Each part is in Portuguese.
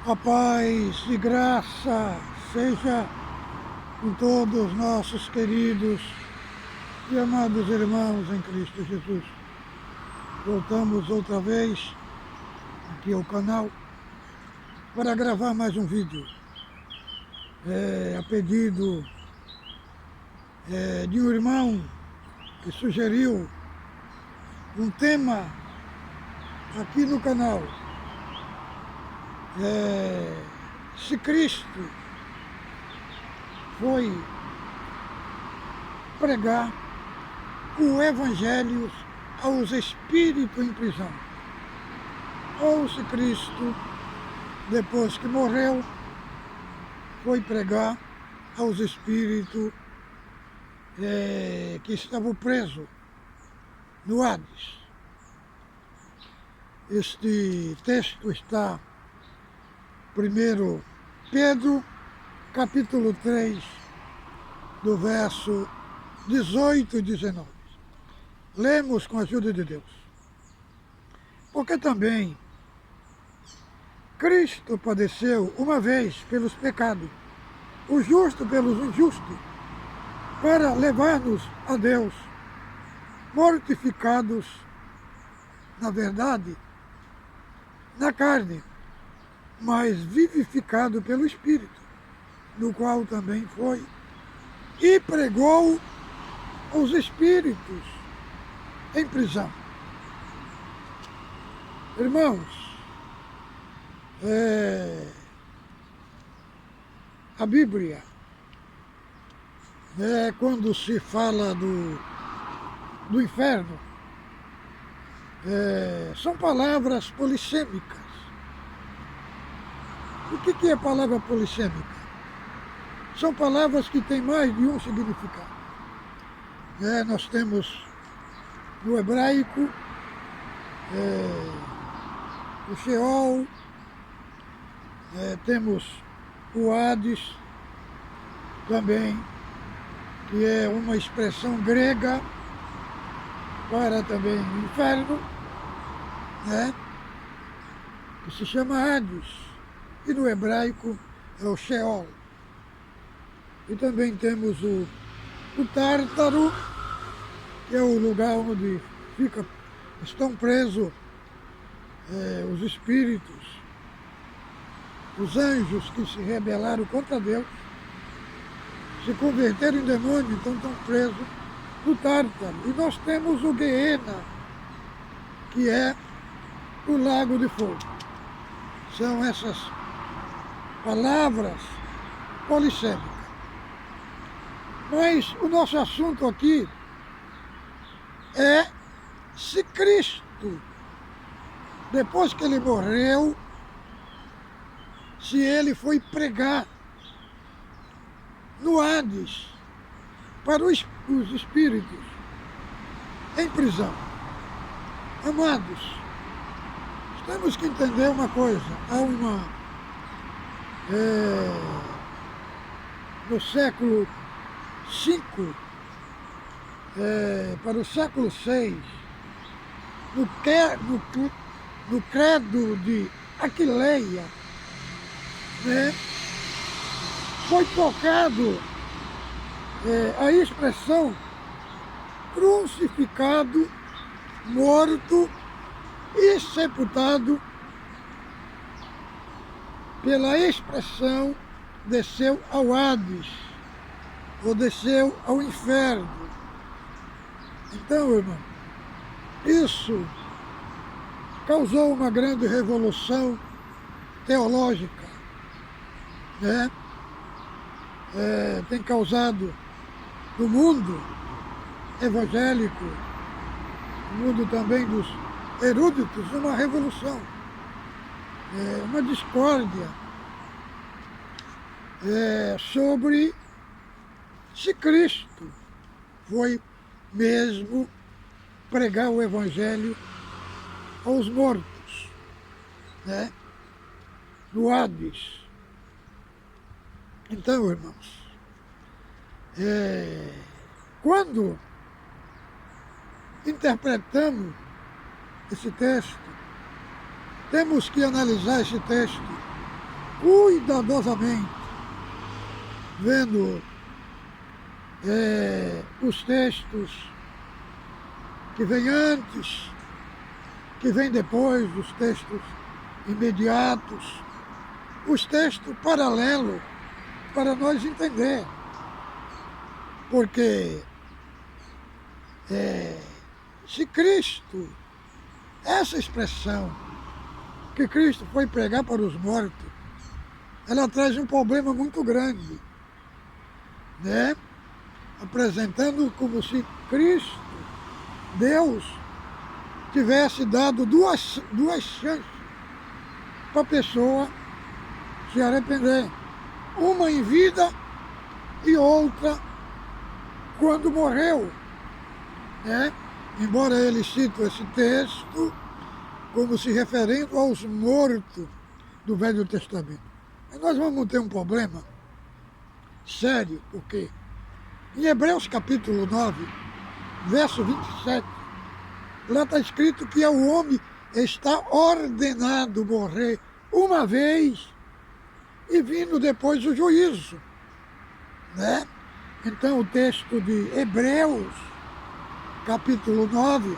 A paz e graça seja com todos nossos queridos e amados irmãos em Cristo Jesus. Voltamos outra vez aqui ao canal para gravar mais um vídeo. A pedido de um irmão que sugeriu um tema aqui no canal. Se Cristo foi pregar o Evangelho aos espíritos em prisão, ou se Cristo, depois que morreu, foi pregar aos espíritos que estavam presos no Hades. Este texto está 1 Pedro, capítulo 3, do verso 18 e 19. Lemos com a ajuda de Deus. Porque também Cristo padeceu uma vez pelos pecados, o justo pelos injustos, para levar-nos a Deus, mortificados, na verdade, na carne, mas vivificado pelo Espírito, no qual também foi, e pregou os espíritos em prisão. Irmãos, a Bíblia, quando se fala do inferno, são palavras polissêmicas. O que é a palavra polissêmica? São palavras que têm mais de um significado. Nós temos no hebraico o Sheol, temos o Hades também, que é uma expressão grega para também inferno, que se chama Hades. E no hebraico é o Sheol. E também temos o Tártaro, que é o lugar onde estão presos os espíritos, os anjos que se rebelaram contra Deus, se converteram em demônio, então estão presos no Tártaro. E nós temos o Geena, que é o lago de fogo. São essas palavras polissêmicas. Mas o nosso assunto aqui é se Cristo, depois que ele morreu, se ele foi pregar no Hades para os espíritos em prisão. Amados, temos que entender uma coisa. Há no século V para o século VI, no credo de Aquileia, foi tocado a expressão crucificado, morto e sepultado, pela expressão desceu ao Hades, ou desceu ao inferno. Então, irmão, isso causou uma grande revolução teológica, tem causado no mundo evangélico, no mundo também dos eruditos, uma revolução, uma discórdia sobre se Cristo foi mesmo pregar o Evangelho aos mortos, no Hades. Então, irmãos, quando interpretamos esse texto, temos que analisar esse texto cuidadosamente, vendo os textos que vêm antes, que vêm depois, os textos imediatos, os textos paralelos, para nós entender. Porque se Cristo, essa expressão que Cristo foi pregar para os mortos, ela traz um problema muito grande, né? Apresentando como se Cristo, Deus, tivesse dado duas chances para a pessoa se arrepender. Uma em vida e outra quando morreu, né? Embora ele cite esse texto como se referindo aos mortos do Velho Testamento. Mas nós vamos ter um problema sério, porque em Hebreus capítulo 9, verso 27, lá está escrito que o homem está ordenado morrer uma vez e vindo depois o juízo, né? Então o texto de Hebreus, capítulo 9,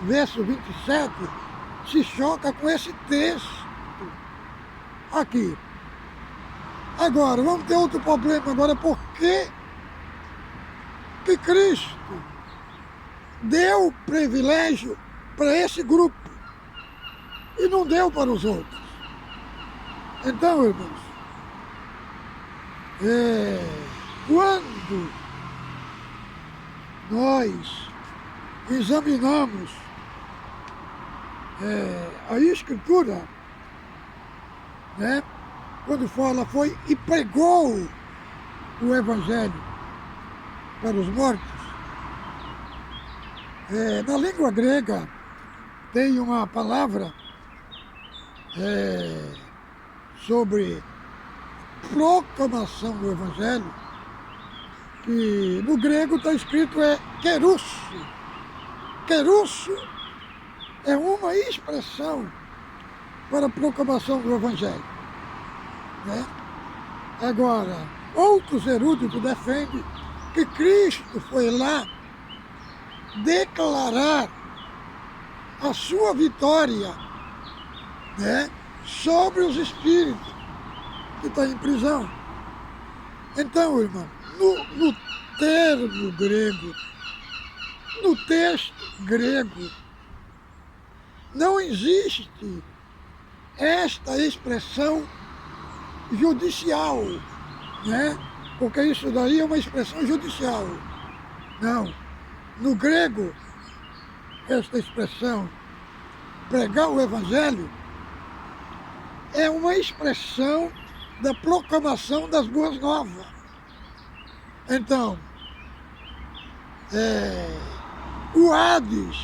verso 27, se choca com esse texto aqui. Agora, vamos ter outro problema agora, por que Cristo deu privilégio para esse grupo e não deu para os outros? Então, irmãos, quando nós examinamos a Escritura, né, quando fala foi e pregou o Evangelho para os mortos, na língua grega tem uma palavra sobre proclamação do Evangelho, que no grego está escrito kerusso. Kerusso é uma expressão para a proclamação do Evangelho, né? Agora, outros eruditos defendem que Cristo foi lá declarar a sua vitória, né, sobre os espíritos que estão em prisão. Então, irmão, no termo grego, no texto grego, não existe esta expressão judicial, né? Porque isso daí é uma expressão judicial. Não. No grego, esta expressão, pregar o Evangelho, é uma expressão da proclamação das boas novas. Então, o Hades,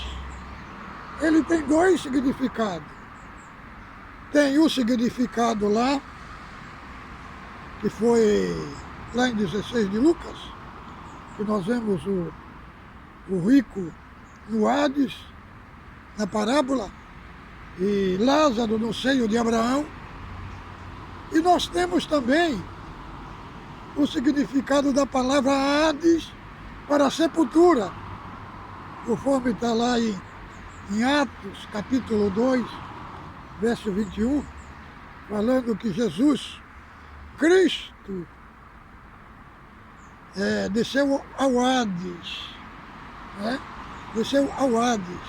ele tem dois significados. Tem o significado lá, que foi lá em 16 de Lucas, que nós vemos o rico no Hades, na parábola, e Lázaro no seio de Abraão. E nós temos também o significado da palavra Hades para a sepultura, conforme está lá em Atos, capítulo 2, verso 21, falando que Jesus, Cristo, desceu ao Hades, né? Desceu ao Hades,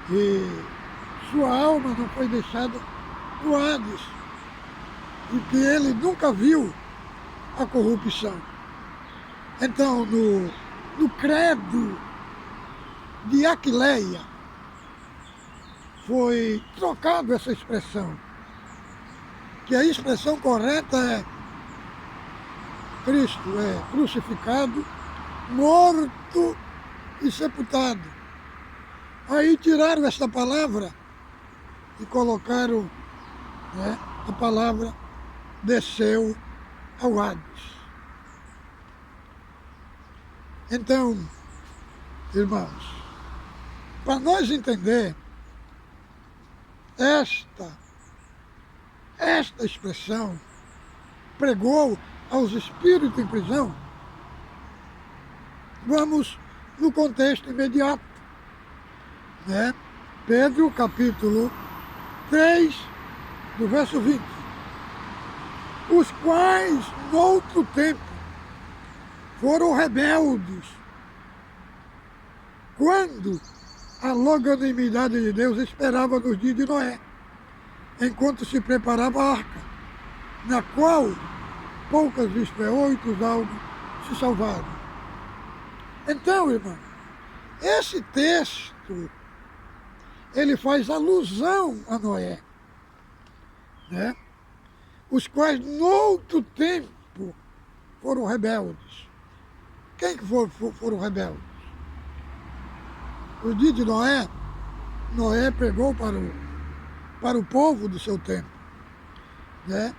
e sua alma não foi deixada no Hades, e que ele nunca viu a corrupção. Então, no credo de Aquileia, foi trocado essa expressão, que a expressão correta é Cristo é crucificado, morto e sepultado. Aí tiraram esta palavra e colocaram, né, a palavra desceu ao Hades. Então, irmãos, para nós entender esta expressão pregou aos espíritos em prisão, vamos no contexto imediato, né? Pedro, capítulo 3, do verso 20. Os quais, noutro tempo, foram rebeldes, quando a longanimidade de Deus esperava nos dias de Noé, enquanto se preparava a arca, na qual poucas, isto é, 8 almas, se salvaram. Então, irmão, esse texto, ele faz alusão a Noé, né? Os quais, noutro tempo, foram rebeldes. Quem que foram rebeldes? No dia de Noé, Noé pregou para o povo do seu tempo, né?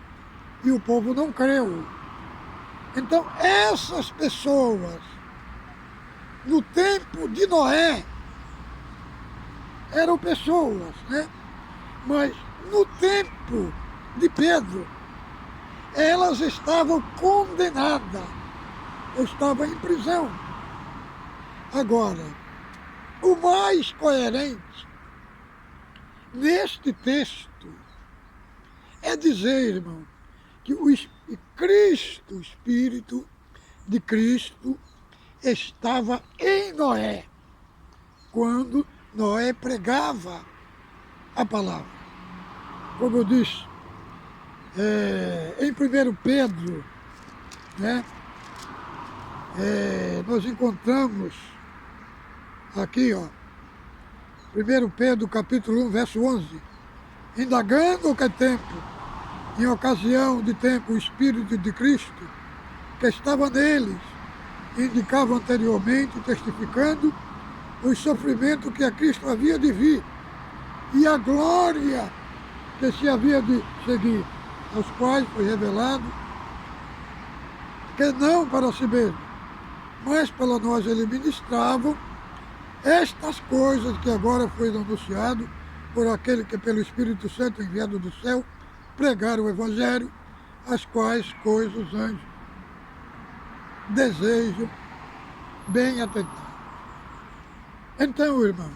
E o povo não creu. Então, essas pessoas, no tempo de Noé, eram pessoas, né? Mas no tempo de Pedro, elas estavam condenadas, estavam em prisão. Agora, o mais coerente neste texto é dizer, irmão, que o Espírito de Cristo estava em Noé, quando Noé pregava a palavra. Como eu disse, em 1 Pedro, né, nós encontramos aqui, ó, 1 Pedro capítulo 1, verso 11, indagando o que é tempo, em ocasião de tempo, o Espírito de Cristo, que estava neles, indicava anteriormente, testificando os sofrimentos que a Cristo havia de vir e a glória que se havia de seguir, aos quais foi revelado que não para si mesmo, mas para nós ele ministravam estas coisas que agora foi anunciado por aquele que pelo Espírito Santo enviado do céu pregaram o Evangelho, as quais coisas os anjos desejam bem atentar. Então, irmão,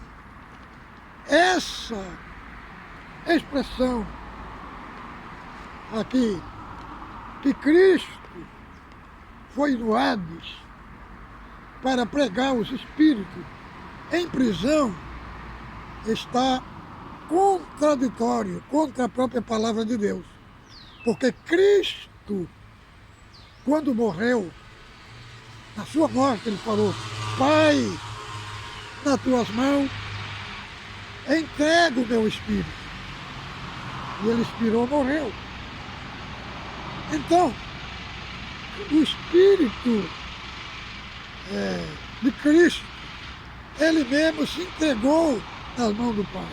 essa expressão aqui, que Cristo foi no Hades para pregar os espíritos em prisão, está contraditório contra a própria palavra de Deus. Porque Cristo, quando morreu, na sua morte ele falou: Pai, nas tuas mãos entrego o meu espírito. E ele expirou, morreu. Então, o Espírito de Cristo, ele mesmo se entregou nas mãos do Pai.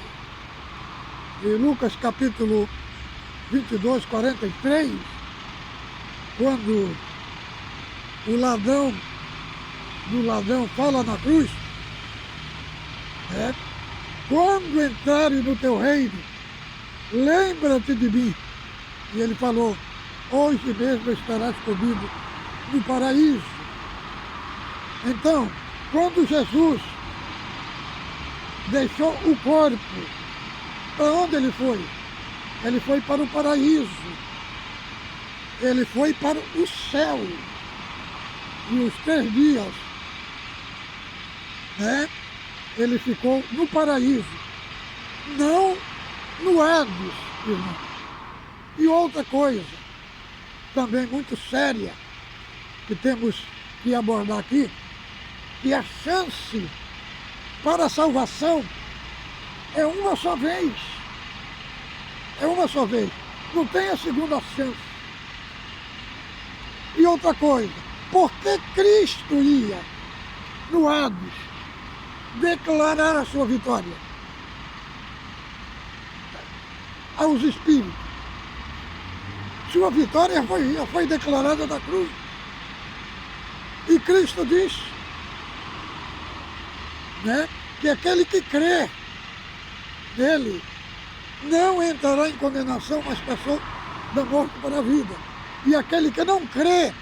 Em Lucas capítulo 22, 43, quando o ladrão fala na cruz, quando entrares no teu reino, lembra-te de mim. E ele falou: hoje mesmo estarás comigo no paraíso. Então, quando Jesus deixou o corpo, para onde ele foi? Ele foi para o paraíso. Ele foi para o céu. E os 3 dias, ele ficou no paraíso, não no Hades, irmão. E outra coisa, também muito séria, que temos que abordar aqui, que a chance para a salvação é uma só vez. É uma só vez. Não tem a segunda chance. E outra coisa, por que Cristo ia no Hades declarar a sua vitória aos espíritos? Sua vitória foi declarada na cruz. E Cristo disse, que aquele que crê nele não entrará em condenação, mas passou da morte para a vida. E aquele que não crê,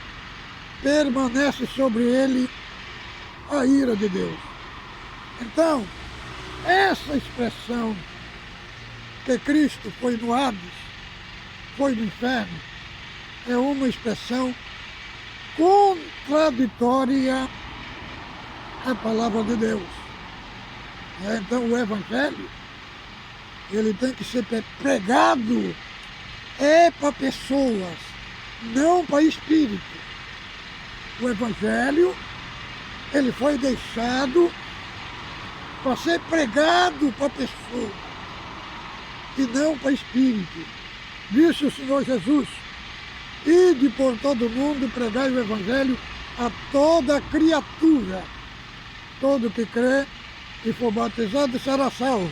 permanece sobre ele a ira de Deus. Então, essa expressão que Cristo foi no Hades, foi no inferno, é uma expressão contraditória à palavra de Deus. Então o Evangelho, ele tem que ser pregado para pessoas, não para espírito. O Evangelho, ele foi deixado para ser pregado para pessoa e não para espírito. Disse o Senhor Jesus: ide por todo mundo, pregai o Evangelho a toda criatura. Todo que crê e for batizado será salvo.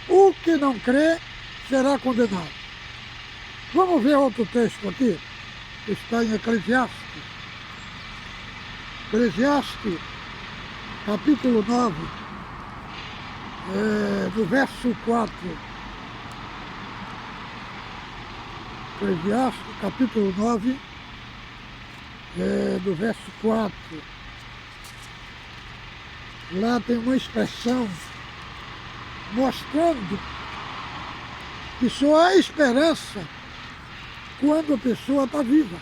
O que não crê será condenado. Vamos ver outro texto aqui, que está em Eclesiastes. Eclesiastes, capítulo 9, do verso 4. Eclesiastes, capítulo 9, do verso 4. Lá tem uma expressão mostrando que só há esperança quando a pessoa está viva.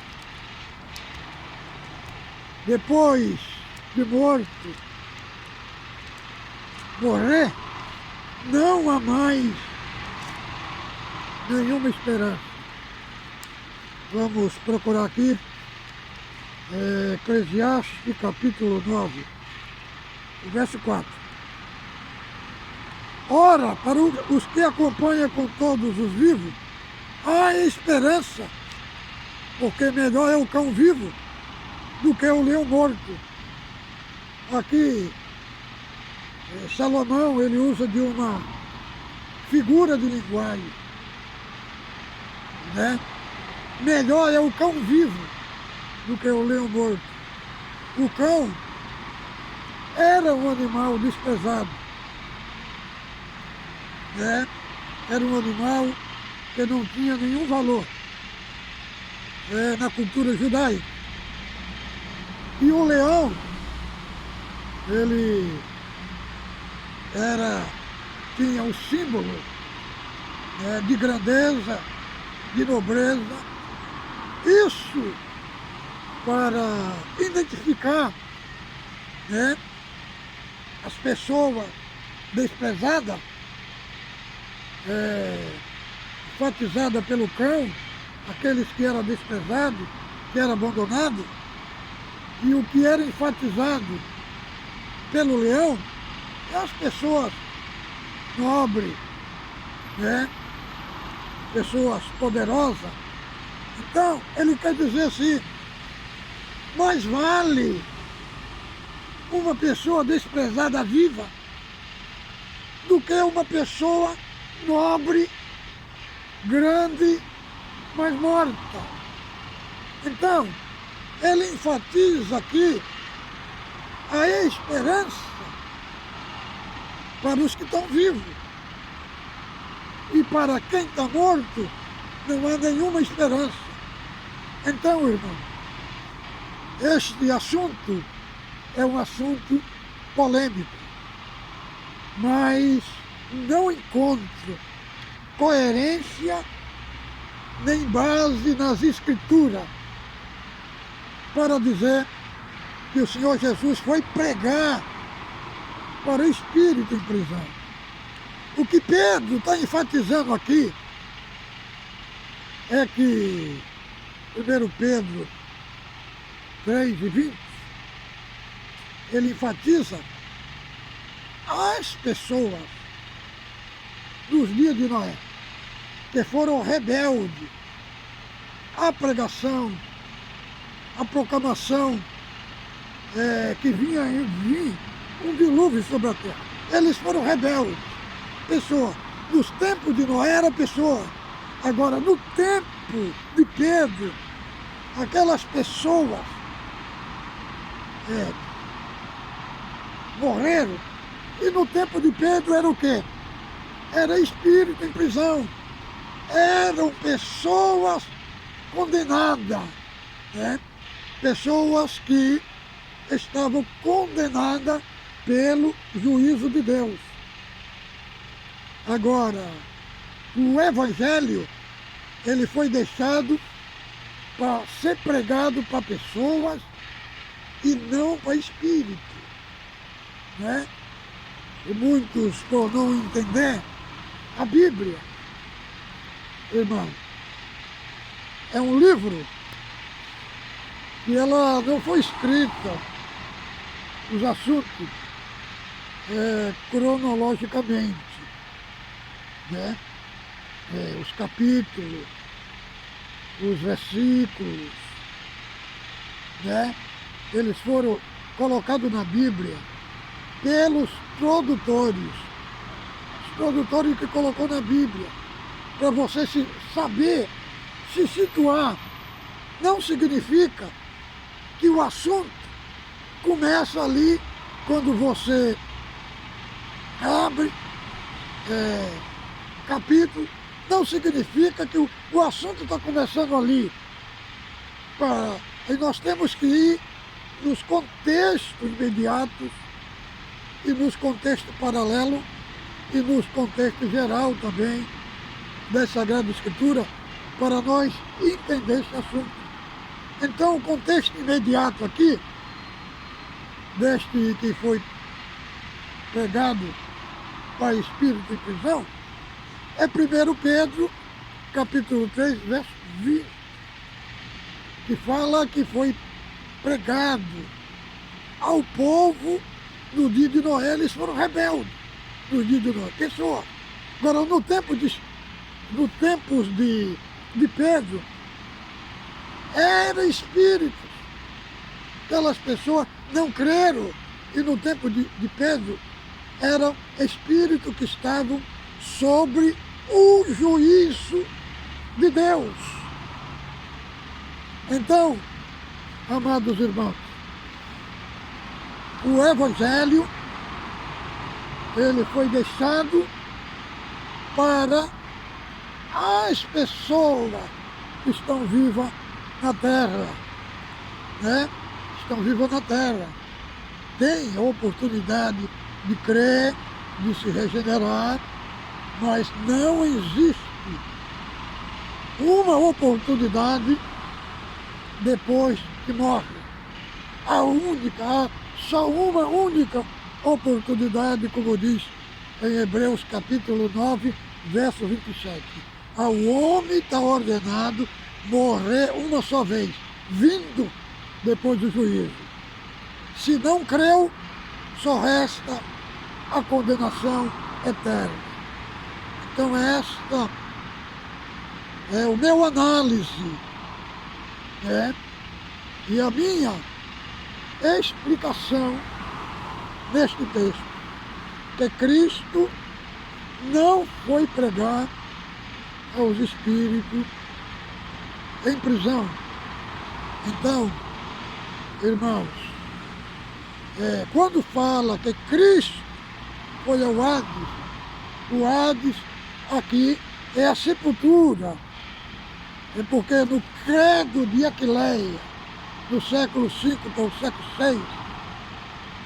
Depois de morrer, não há mais nenhuma esperança. Vamos procurar aqui, Eclesiastes, capítulo 9, verso 4. Ora, para os que acompanham com todos os vivos, há esperança, porque melhor é o cão vivo do que o leão morto. Aqui, Salomão, ele usa de uma figura de linguagem, né? Melhor é o cão vivo do que o leão morto. O cão era um animal desprezado, né? Era um animal que não tinha nenhum valor na cultura judaica. E o leão, ele tinha um símbolo de grandeza, de nobreza. Isso para identificar, né, as pessoas desprezadas, enfatizadas pelo cão, aqueles que eram desprezados, que eram abandonados, e o que era enfatizado pelo leão é as pessoas nobres, né? Pessoas poderosas. Então, ele quer dizer assim, mais vale uma pessoa desprezada viva do que uma pessoa nobre, grande, mas morta. Então, ele enfatiza aqui a esperança para os que estão vivos. E para quem está morto, não há nenhuma esperança. Então, irmão, este assunto é um assunto polêmico, mas não encontro coerência nem base nas Escrituras para dizer que o Senhor Jesus foi pregar para o espírito em prisão. O que Pedro está enfatizando aqui é que 1 Pedro 3:20, ele enfatiza as pessoas dos dias de Noé, que foram rebeldes à pregação, à proclamação que vinha vir um dilúvio sobre a terra. Eles foram rebeldes. Pessoa, nos tempos de Noé era pessoa. Agora, no tempo de Pedro, aquelas pessoas morreram. E no tempo de Pedro era o quê? Era espírito em prisão. eram pessoas condenadas, né? Pessoas que estavam condenadas pelo juízo de Deus. Agora, o Evangelho, ele foi deixado para ser pregado para pessoas e não para espírito, né? E muitos, por não entender a Bíblia, irmão, é um livro que ela não foi escrita, os assuntos, cronologicamente, né? Os capítulos, os versículos, né? Eles foram colocados na Bíblia pelos produtores, os produtores que colocou na Bíblia, para você saber se situar. Não significa que o assunto começa ali quando você abre capítulo, não significa que o assunto está começando ali. E nós temos que ir nos contextos imediatos e nos contextos paralelos e nos contextos geral também da Sagrada Escritura para nós entender esse assunto. Então o contexto imediato aqui, deste que foi pregado para espírito em prisão, é 1 Pedro, capítulo 3, verso 20, que fala que foi pregado ao povo no dia de Noé. Eles foram rebeldes no dia de Noé. Pessoal, agora no tempos de Pedro, eram espíritos. Aquelas pessoas não creram, e no tempo de Pedro eram espíritos que estavam sobre o juízo de Deus. Então, amados irmãos, o Evangelho, ele foi deixado para as pessoas que estão vivas na Terra, né? Estão vivas na Terra. Tem a oportunidade de crer, de se regenerar, mas não existe uma oportunidade depois que morre. Há só uma única oportunidade, como diz em Hebreus capítulo 9, verso 27. Ao homem está ordenado morrer uma só vez, vindo depois do juízo. Se não creu, só resta a condenação eterna. Então esta é o meu análise, né? E a minha explicação neste texto, que Cristo não foi pregar aos espíritos em prisão. Então, irmãos, quando fala que Cristo foi ao Hades, o Hades aqui é a sepultura. É porque no credo de Aquileia, do século V para o século VI,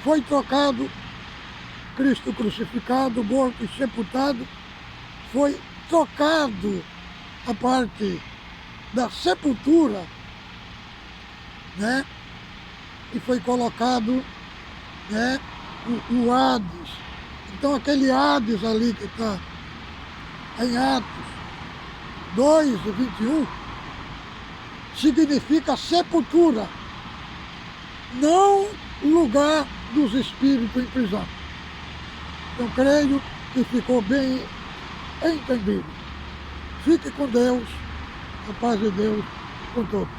foi trocado Cristo crucificado, morto e sepultado, foi trocado a parte da sepultura, né? E foi colocado, né, o Hades. Então aquele Hades ali que está em Atos 2:21 significa sepultura, não lugar dos espíritos em prisão. Então creio que ficou bem entendido. Fique com Deus, a paz de Deus com todos.